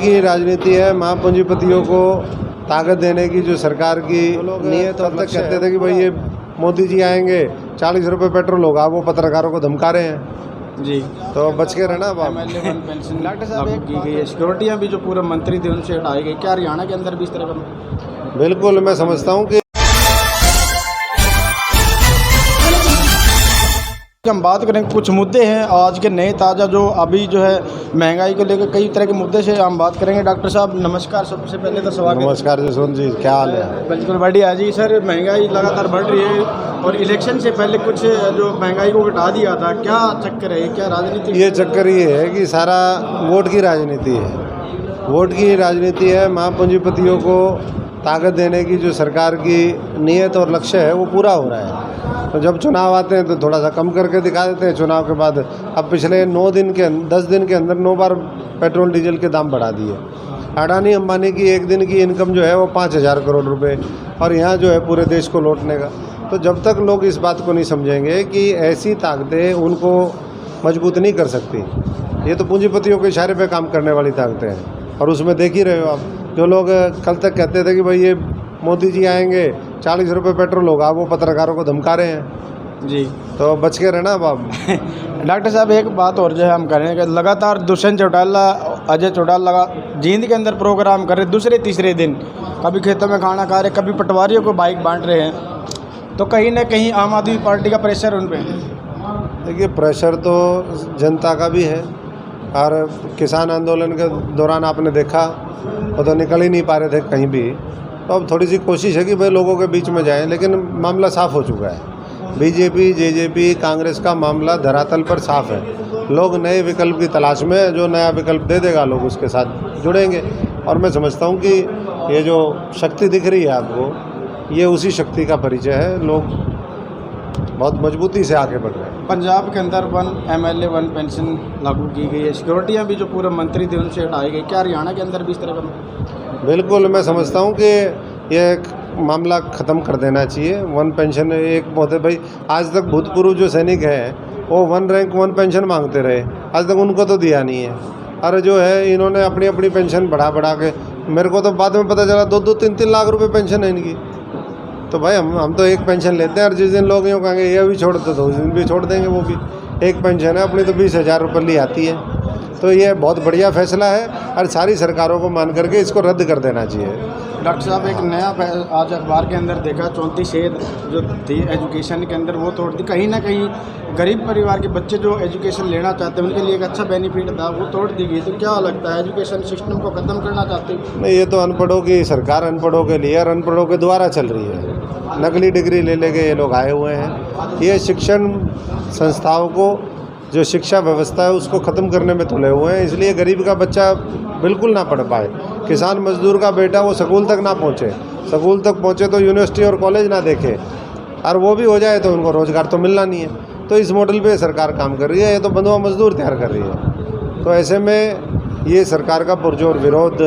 की राजनीति है, महापूंजीपतियों को ताकत देने की जो सरकार की नीयत और तक कहते थे कि भाई ये मोदी जी आएंगे 40 रुपये पेट्रोल होगा, वो पत्रकारों को धमका रहे हैं जी। तो बच के रहना अब आप। MLA 1 पेंशन डॉक्टर साहब एक की गई है, सिक्योरिटियाँ भी जो पूरे मंत्री थे उनसे हटाई गई, क्या हरियाणा के अंदर भी इस तरह का? बिल्कुल, मैं समझता हूँ कि हम बात करें कुछ मुद्दे हैं आज के नए ताज़ा जो अभी जो है महंगाई को लेकर कई तरह के मुद्दे से हम बात करेंगे। डॉक्टर साहब नमस्कार, सबसे पहले तो स्वागत। नमस्कार जसवंत जी, क्या हाल है? बिल्कुल बढ़िया जी। सर महंगाई लगातार बढ़ रही है और इलेक्शन से पहले कुछ जो महंगाई को घटा दिया था, क्या चक्कर है, क्या राजनीति? ये चक्कर ये है कि सारा वोट की राजनीति है, वोट की राजनीति है। महापूंजीपतियों को ताकत देने की जो सरकार की नीयत और लक्ष्य है वो पूरा हो रहा है। तो जब चुनाव आते हैं तो थोड़ा सा कम करके दिखा देते हैं, चुनाव के बाद अब पिछले 10 दिन के अंदर 9 बार पेट्रोल डीजल के दाम बढ़ा दिए। अडानी अंबानी की एक दिन की इनकम जो है वो 5,000 करोड़ रुपए, और यहाँ जो है पूरे देश को लौटने का। तो जब तक लोग इस बात को नहीं समझेंगे कि ऐसी ताकतें उनको मजबूत नहीं कर सकती, ये तो पूंजीपतियों के इशारे पे काम करने वाली ताकतें हैं। और उसमें देख ही रहे हो आप, जो लोग कल तक कहते थे कि भाई ये मोदी जी आएंगे 40 रुपये पेट्रोल होगा, वो पत्रकारों को धमका रहे हैं जी। तो बच के रहना अब आप। डॉक्टर साहब एक बात और जो है हम करें कि लगातार दुष्यंत चौटाला, अजय चौटाला जींद के अंदर प्रोग्राम कर रहे, दूसरे तीसरे दिन कभी खेतों में खाना खा रहे, कभी पटवारियों को बाइक बांट रहे हैं, तो कहीं ना कहीं आम आदमी पार्टी का प्रेशर उन पर? देखिए, प्रेशर तो जनता का भी है, और किसान आंदोलन के दौरान आपने देखा वो तो निकल ही नहीं पा रहे थे कहीं भी। तो अब थोड़ी सी कोशिश है कि भाई लोगों के बीच में जाएं, लेकिन मामला साफ़ हो चुका है। बीजेपी, जेजेपी, कांग्रेस का मामला धरातल पर साफ है। लोग नए विकल्प की तलाश में, जो नया विकल्प दे देगा लोग उसके साथ जुड़ेंगे। और मैं समझता हूँ कि ये जो शक्ति दिख रही है आपको, ये उसी शक्ति का परिचय है। लोग बहुत मजबूती से आगे बढ़ रहे हैं। पंजाब के अंदर MLA 1 पेंशन लागू की गई है, सिक्योरिटियाँ भी जो पूरे मंत्री थे उनसे हटाई गई, क्या हरियाणा के अंदर भी इस तरह का? बिल्कुल, मैं समझता हूँ कि ये एक मामला ख़त्म कर देना चाहिए। 1 पेंशन एक बहुत है भाई, आज तक भूतपूर्व जो सैनिक हैं वो 1 रैंक 1 पेंशन मांगते रहे, आज तक उनको तो दिया नहीं है। और जो है इन्होंने अपनी अपनी पेंशन बढ़ा के, मेरे को तो बाद में पता चला 2-2, 3-3 लाख रुपए पेंशन है इनकी। तो भाई हम तो एक पेंशन लेते हैं, और जिस दिन लोग यूँ कहेंगे ये भी छोड़ दो तो उस दिन भी छोड़ देंगे। वो भी एक पेंशन है, अपनी तो 20,000 रुपये ली आती है। तो ये बहुत बढ़िया फैसला है, और सारी सरकारों को मान करके इसको रद्द कर देना चाहिए। डॉक्टर साहब एक नया आज अखबार के अंदर देखा, 34 शेर जो थी एजुकेशन के अंदर वो तोड़ दी। कहीं ना कहीं गरीब परिवार के बच्चे जो एजुकेशन लेना चाहते हैं उनके लिए एक अच्छा बेनिफिट था, वो तोड़ दी गई। तो क्या लगता है, एजुकेशन सिस्टम को ख़त्म करना चाहते हैं? नहीं, ये तो अनपढ़ों की सरकार अनपढ़ों के लिए और अनपढ़ों के द्वारा चल रही है। नकली डिग्री ले लेके ये लोग आए हुए हैं। ये शिक्षण संस्थाओं को, जो शिक्षा व्यवस्था है उसको ख़त्म करने में तुले हुए हैं। इसलिए गरीब का बच्चा बिल्कुल ना पढ़ पाए, किसान मजदूर का बेटा वो स्कूल तक ना पहुँचे, स्कूल तक पहुँचे तो यूनिवर्सिटी और कॉलेज ना देखे, और वो भी हो जाए तो उनको रोज़गार तो मिलना नहीं है। तो इस मॉडल पे सरकार काम कर रही है, ये तो बंधुआ मजदूर तैयार कर रही है। तो ऐसे में ये सरकार का पुरजोर विरोध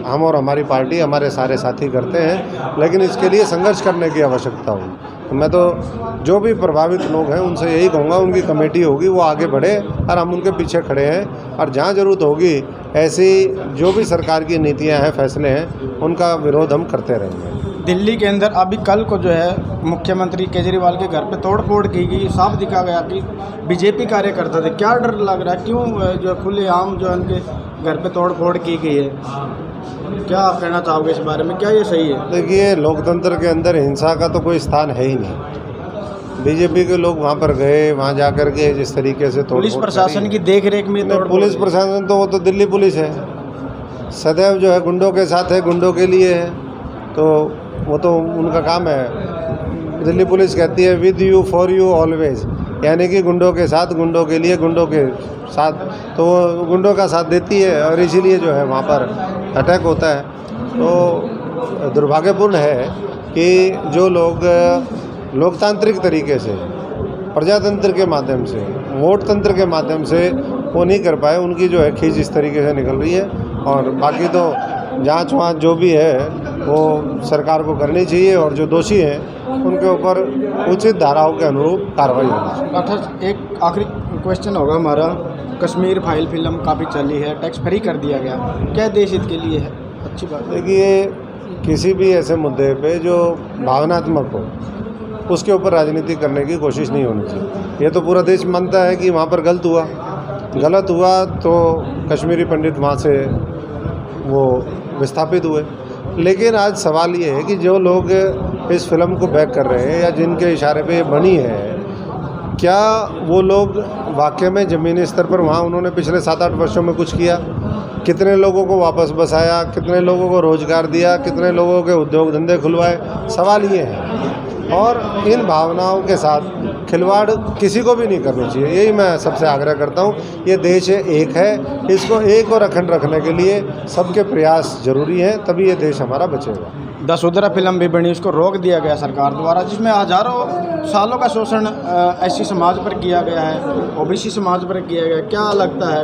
हम और हमारी पार्टी, हमारे सारे साथी करते हैं, लेकिन इसके लिए संघर्ष करने की आवश्यकता होगी। तो मैं तो जो भी प्रभावित लोग हैं उनसे यही कहूँगा, उनकी कमेटी होगी वो आगे बढ़े, और हम उनके पीछे खड़े हैं। और जहाँ ज़रूरत होगी ऐसी जो भी सरकार की नीतियाँ हैं, फैसले हैं, उनका विरोध हम करते रहेंगे। दिल्ली के अंदर अभी कल को जो है मुख्यमंत्री केजरीवाल के घर पे तोड़फोड़ की गई, साफ दिखा गया कि बीजेपी कार्यकर्ता थे। क्या डर लग रहा है, क्यों जो खुलेआम जो उनके घर पे तोड़फोड़ की गई है, क्या आप कहना चाहोगे इस बारे में, क्या ये सही है? देखिए, लोकतंत्र के अंदर हिंसा का तो कोई स्थान है ही नहीं। बीजेपी के लोग वहाँ पर गए, वहाँ जा कर के जिस तरीके से पुलिस प्रशासन की देख रेख में पुलिस प्रशासन तो वो तो दिल्ली पुलिस है, सदैव जो है गुंडों के साथ है, गुंडों के लिए है, तो वो तो उनका काम है। दिल्ली पुलिस कहती है with you for you always, यानी कि गुंडों के साथ, गुंडों के लिए, गुंडों के साथ, तो वो गुंडों का साथ देती है, और इसीलिए जो है वहाँ पर अटैक होता है। तो दुर्भाग्यपूर्ण है कि जो लोग लोकतांत्रिक तरीके से, प्रजातंत्र के माध्यम से, वोट तंत्र के माध्यम से वो नहीं कर पाए, उनकी जो है खींच इस तरीके से निकल रही है। और बाकी तो जांच वाँच जो भी है वो सरकार को करनी चाहिए, और जो दोषी हैं उनके ऊपर उचित धाराओं के अनुरूप कार्रवाई होनी चाहिए। डॉक्टर एक आखिरी क्वेश्चन होगा हमारा कश्मीर फाइल फिल्म काफ़ी चली है, टैक्स फ्री कर दिया गया, क्या देश हित के लिए है अच्छी बात है? देखिए, किसी भी ऐसे मुद्दे पे जो भावनात्मक हो उसके ऊपर राजनीति करने की कोशिश नहीं होनी चाहिए। ये तो पूरा देश मानता है कि वहाँ पर गलत हुआ तो कश्मीरी पंडित वहाँ से वो विस्थापित हुए। लेकिन आज सवाल ये है कि जो लोग इस फिल्म को बैक कर रहे हैं या जिनके इशारे पे ये बनी है, क्या वो लोग वाकई में ज़मीनी स्तर पर वहाँ उन्होंने पिछले 7-8 वर्षों में कुछ किया? कितने लोगों को वापस बसाया, कितने लोगों को रोज़गार दिया, कितने लोगों के उद्योग धंधे खुलवाए? सवाल ये है। और इन भावनाओं के साथ खिलवाड़ किसी को भी नहीं करनी चाहिए, यही मैं सबसे आग्रह करता हूँ। ये देश एक है, इसको एक और अखंड रखने के लिए सबके प्रयास जरूरी हैं, तभी ये देश हमारा बचेगा। दशहरा फिल्म भी बनी, उसको रोक दिया गया सरकार द्वारा, जिसमें हज़ारों सालों का शोषण एससी समाज पर किया गया है, ओबीसी समाज पर किया गया। क्या लगता है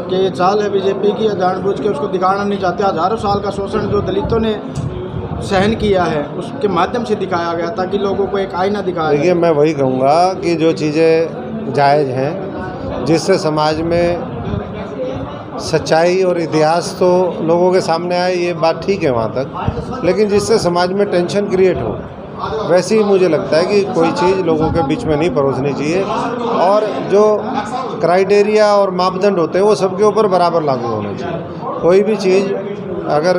कि ये चाल है बीजेपी की या जानबूझ के उसको दिखाना नहीं चाहते? हज़ारों साल का शोषण जो दलितों ने सहन किया है उसके माध्यम से दिखाया गया ताकि लोगों को एक आईना दिखाया। देखिए, मैं वही कहूँगा कि जो चीज़ें जायज़ हैं, जिससे समाज में सच्चाई और इतिहास तो लोगों के सामने आए, ये बात ठीक है वहाँ तक, लेकिन जिससे समाज में टेंशन क्रिएट हो, वैसे ही मुझे लगता है कि कोई चीज़ लोगों के बीच में नहीं परोसनी चाहिए। और जो क्राइटेरिया और मापदंड होते हैं वो सबके ऊपर बराबर लागू होने चाहिए। कोई भी चीज़ अगर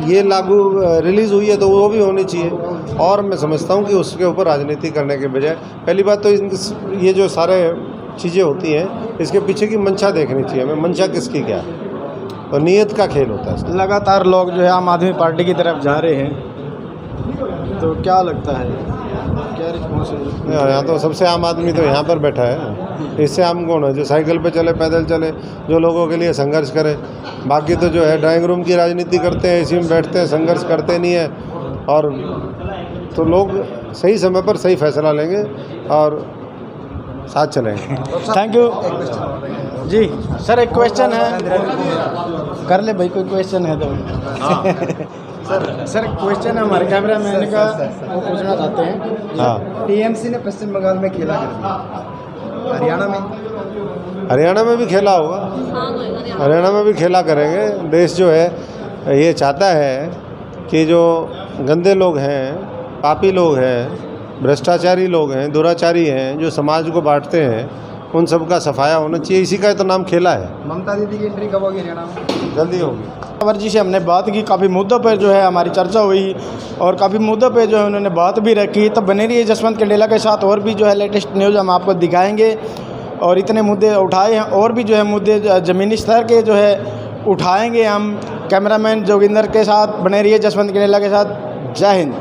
ये लागू रिलीज़ हुई है तो वो भी होनी चाहिए। और मैं समझता हूँ कि उसके ऊपर राजनीति करने के बजाय पहली बात तो ये जो सारे चीज़ें होती हैं इसके पीछे की मंशा देखनी चाहिए हमें, मंशा किसकी क्या है, और नीयत का खेल होता है। लगातार लोग जो है आम आदमी पार्टी की तरफ जा रहे हैं, तो क्या लगता है, क्या रिस्पॉन्स है? यहाँ तो सबसे आम आदमी तो यहाँ पर बैठा है, इससे आम कौन है? जो साइकिल पे चले, पैदल चले, जो लोगों के लिए संघर्ष करे। बाकी तो जो है ड्राइंग रूम की राजनीति करते हैं, इसी में बैठते हैं, संघर्ष करते नहीं है। और तो लोग सही समय पर सही फैसला लेंगे और साथ चलेंगे। Thank you ji. सर एक क्वेश्चन है, कर ले भाई, कोई क्वेश्चन है तो। सर एक क्वेश्चन है हमारे कैमरा मैन का, वो पूछना चाहते हैं। हाँ, टीएमसी ने पश्चिम बंगाल में खेला है, हरियाणा में भी खेला होगा, हरियाणा में भी खेला करेंगे। देश जो है ये चाहता है कि जो गंदे लोग हैं, पापी लोग हैं, भ्रष्टाचारी लोग हैं, दुराचारी हैं, जो समाज को बांटते हैं, उन सब का सफाया होना चाहिए। इसी का तो नाम खेला है। ममता दीदी की एंट्री कब होगी हरियाणा में? जल्दी होगी। अवर जी से हमने बात की, काफ़ी मुद्दों पर जो है हमारी चर्चा हुई और काफ़ी मुद्दों पे जो है उन्होंने बात भी रखी। तो बने रहिए जसवंत कैंडेला के साथ, और भी जो है लेटेस्ट न्यूज़ हम आपको दिखाएंगे। और इतने मुद्दे उठाए हैं, और भी जो है मुद्दे ज़मीनी स्तर के जो है उठाएंगे हम। कैमरामैन जोगिंदर के साथ बने रहिए जसवंत कैंडेला के साथ। जय हिंद।